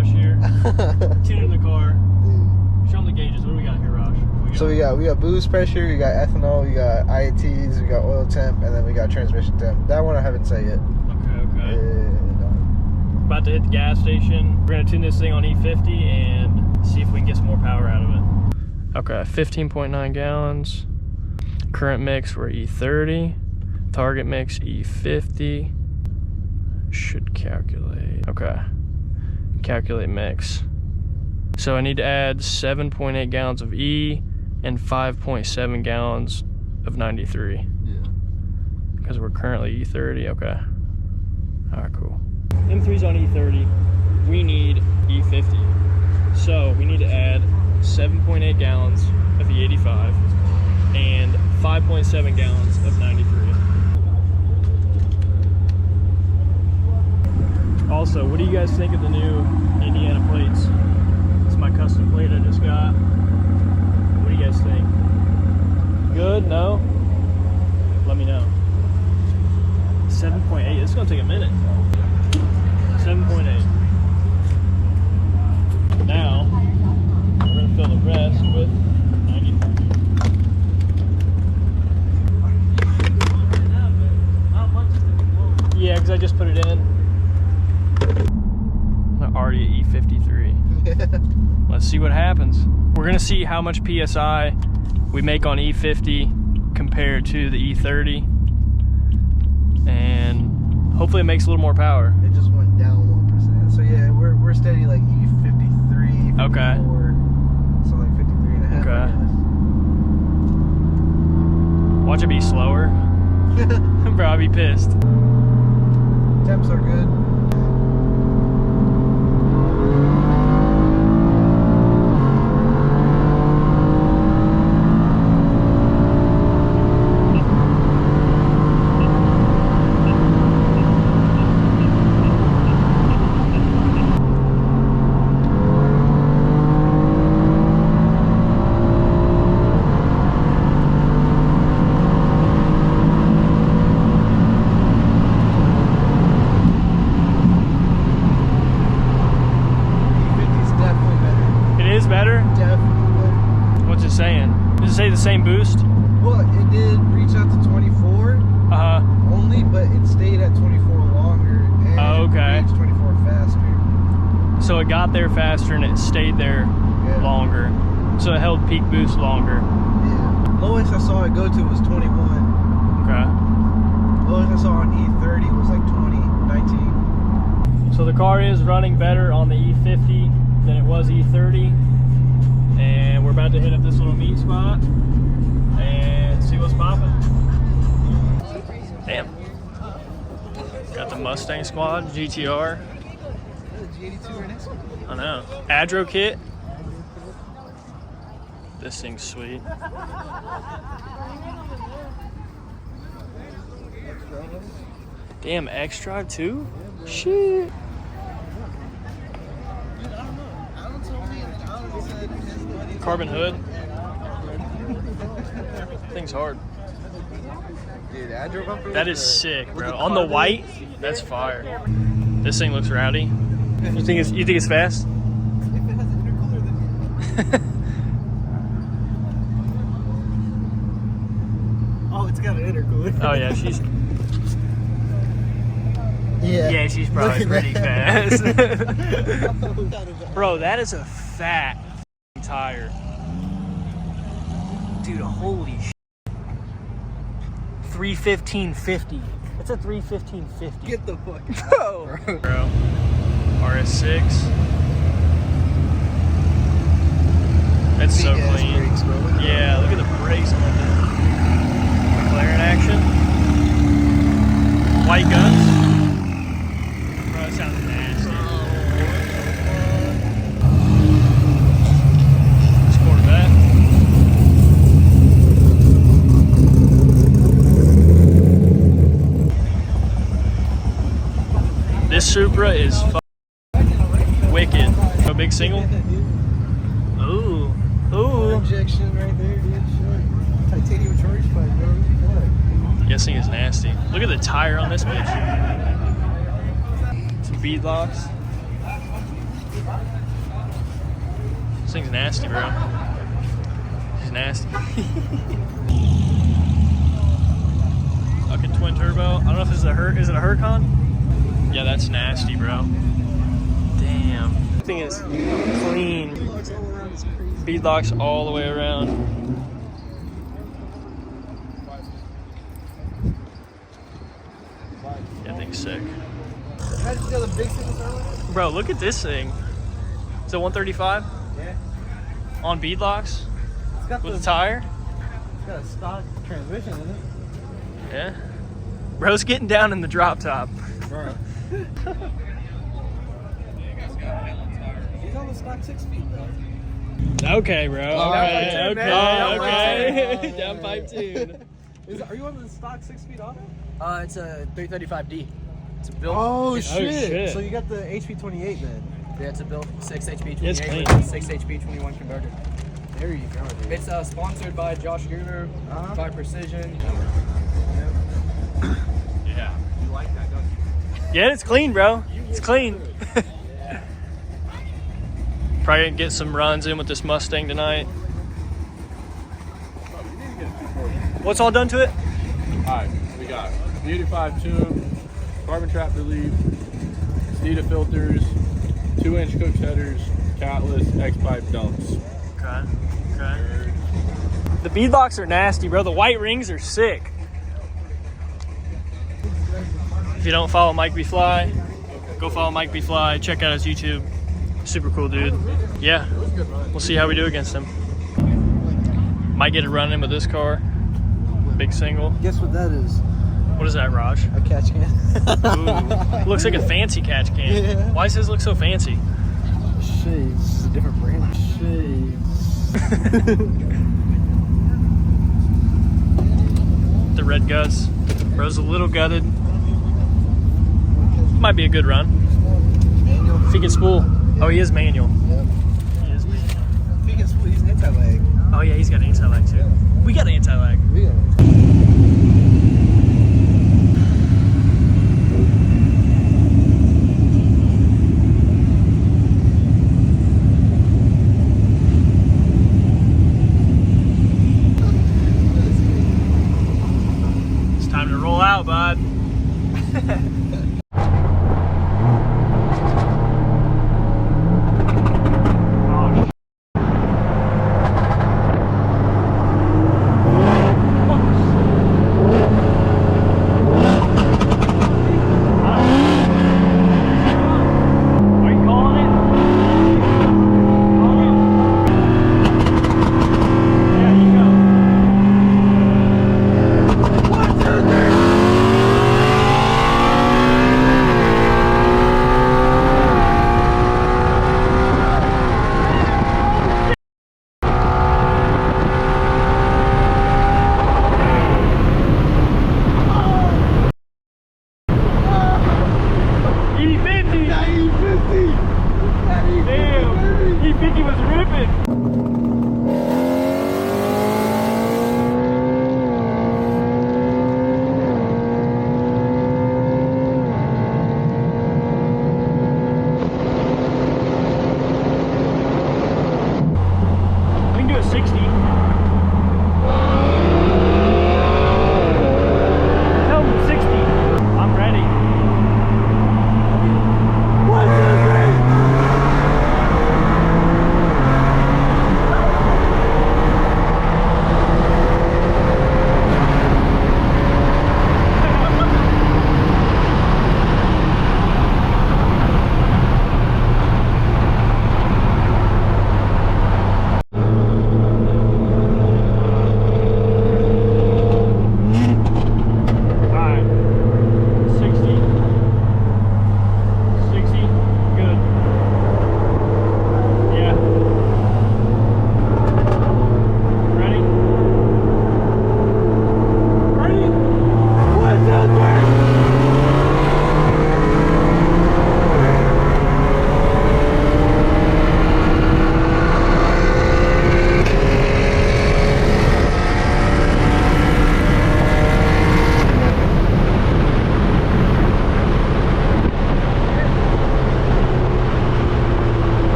Raj here. Tuning the car. Show them the gauges. What do we got here, Raj? So we got boost pressure, we got ethanol, we got IATs, we got oil temp, and then we got transmission temp. That one I haven't set yet. Okay. About to hit the gas station. We're gonna tune this thing on E50 and see if we can get some more power out of it. Okay, 15.9 gallons. Current mix, we're E30. Target mix, E50. Should calculate. Okay. Calculate mix. So I need to add 7.8 gallons of E and 5.7 gallons of 93. Yeah. Because we're currently E30, okay. Alright, cool. M3's on E30. We need E50. So we need to add 7.8 gallons of E85 and 5.7 gallons of 93. Also, what do you guys think of the new Indiana plates? It's my custom plate I just got. What do you guys think? Good? No? Let me know. 7.8. It's gonna take a minute. 7.8. Now we're gonna fill the rest with 93. Yeah, because I just put it in. I'm already at E53. Let's see what happens. We're gonna see how much PSI we make on E50 compared to the E30. And hopefully it makes a little more power. It just went down 1%. So yeah, we're steady like E53, 54, okay. So like 53 and a half. Okay. Watch it be slower. Bro, I'd be pissed. Temps are good. Say the same boost? Well, it did reach out to 24 only, but it stayed at 24 longer and it reached 24 faster. So it got there faster and it stayed there longer. So it held peak boost longer. Yeah. Lowest I saw it go to was 21. Okay. Lowest I saw on E30 was like 19. So the car is running better on the E50 than it was E30. And we're about to hit up this little meat spot and see what's popping. Damn. Got the Mustang Squad GTR. I know. Adro kit. This thing's sweet. Damn, X-Drive too? Shit. Carbon hood. Thing's hard. Dude, I drove up that is sick, bro. On the white, that's fire. This thing looks rowdy. You think it's fast? If it has an intercooler, then oh, it's got an intercooler. Oh yeah, she's. Yeah, she's probably pretty fast. Bro, that is a fat tire. Dude, holy shit. 315.50. It's a 315.50. Get the fuck out. Bro. RS6. That's so clean. Brakes, bro. Yeah, look at the brakes on that. McLaren action. White guns. Bro, that sounds nasty. This Corvette. This Supra is wicked. A big single. Ooh. Ooh. Injection right there, dude. Titanium charge pipe, bro. This thing is nasty. Look at the tire on this bitch. Some bead locks. This thing's nasty, bro. It's nasty. Fucking twin turbo. I don't know if this is is it a Huracan? Yeah, that's nasty, bro. Damn. This thing is clean. Beadlocks all the way around. That thing's sick. Bro, look at this thing. Is it 135? Yeah. On beadlocks? It's got with a tire? It's got a stock transmission, isn't it? Yeah. Bro's getting down in the drop top. Bro. He's on the stock 6 feet, though. Okay, bro. Okay. Down pipe tune. Are you on the stock 6 feet auto? It's a 335D. It's a built. Oh, shit. shit. So you got the HP 28 then? Yeah, it's a built 6 HP 28 It's clean. with 6 HP 21 converter. There you go, dude. It's sponsored by Josh Gruber, by Precision. Yeah. You like that, don't you? Yeah, it's clean, bro. It's clean. Probably gonna get some runs in with this Mustang tonight. What's all done to it? Alright, we got beautified tube, carbon trap relief, Steeda filters, 2-inch coach headers, catless, X-pipe dumps. Okay. The beadlocks are nasty, bro. The white rings are sick. If you don't follow Mike B. Fly, go follow Mike B. Fly. Check out his YouTube. Super cool dude. Yeah, we'll see how we do against him. Might get a run in with this car. Big single. Guess what that is? What is that, Raj? A catch can. Ooh, looks like a fancy catch can. Yeah. Why does his look so fancy? Shades. This is a different brand. Shades. The red guts. Bro's a little gutted. Might be a good run. Manual. If he can spool. Oh, he is manual. Yep. He is manual. If he can spool, he's an anti-lag. Oh yeah, he's got anti-lag too. We got anti-lag. We got it. It's time to roll out, bud.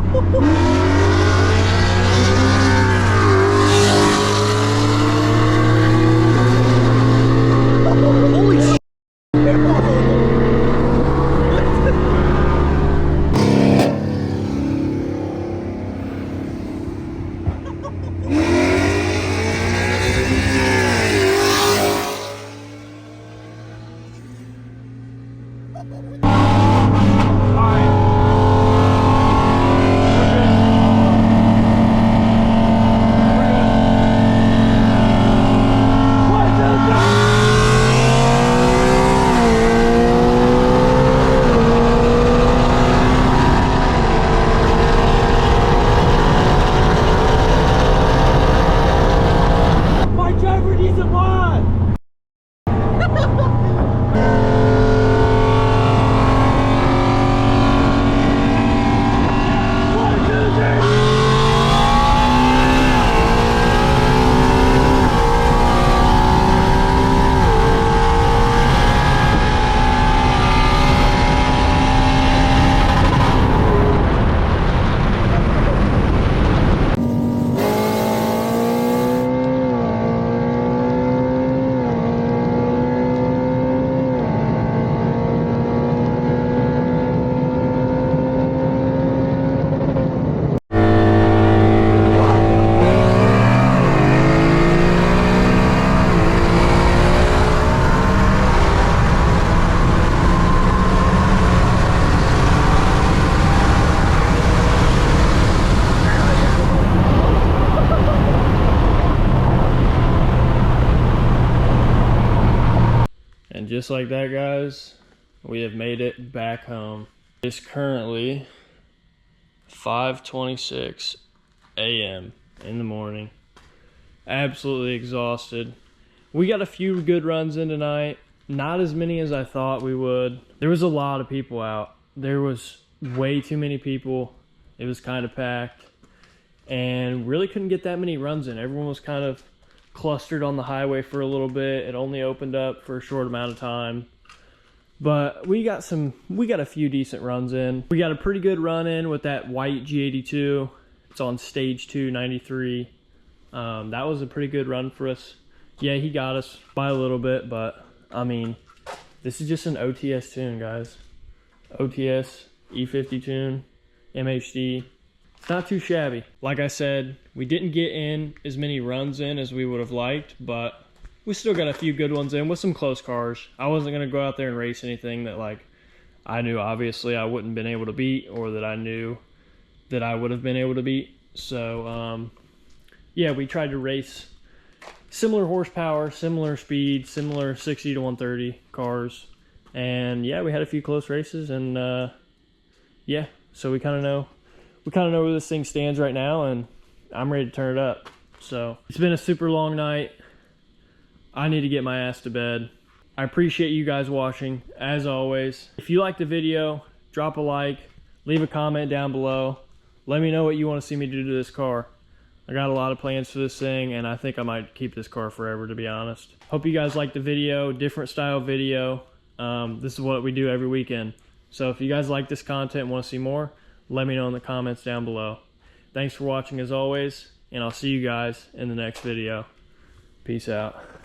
Holy shit! And just like that, guys, we have made it back home. It's currently 5:26 a.m. in the morning. Absolutely exhausted. We got a few good runs in tonight. Not as many as I thought we would. There was a lot of people out. There was way too many people. It was kind of packed. And really couldn't get that many runs in. Everyone was kind of clustered on the highway for a little bit. It only opened up for a short amount of time. But we got a few decent runs in. We got a pretty good run in with that white G82. It's on stage 293. That was a pretty good run for us. Yeah, he got us by a little bit, but I mean, this is just an OTS tune, guys. OTS, E50 tune, MHD. It's not too shabby. Like I said, we didn't get in as many runs in as we would have liked, but we still got a few good ones in with some close cars. I wasn't going to go out there and race anything that, like, I knew obviously I wouldn't been able to beat, or that I knew that I would have been able to beat. So, yeah, we tried to race similar horsepower, similar speed, similar 60 to 130 cars. And yeah, we had a few close races, and yeah, so we kind of know where this thing stands right now, and I'm ready to turn it up. So it's been a super long night. I need to get my ass to bed. I appreciate you guys watching, as always. If you liked the video, drop a like, leave a comment down below. Let me know what you want to see me do to this car. I got a lot of plans for this thing, and I think I might keep this car forever, to be honest. Hope you guys liked the video, different style video. This is what we do every weekend. So if you guys like this content and want to see more, let me know in the comments down below. Thanks for watching as always, and I'll see you guys in the next video. Peace out.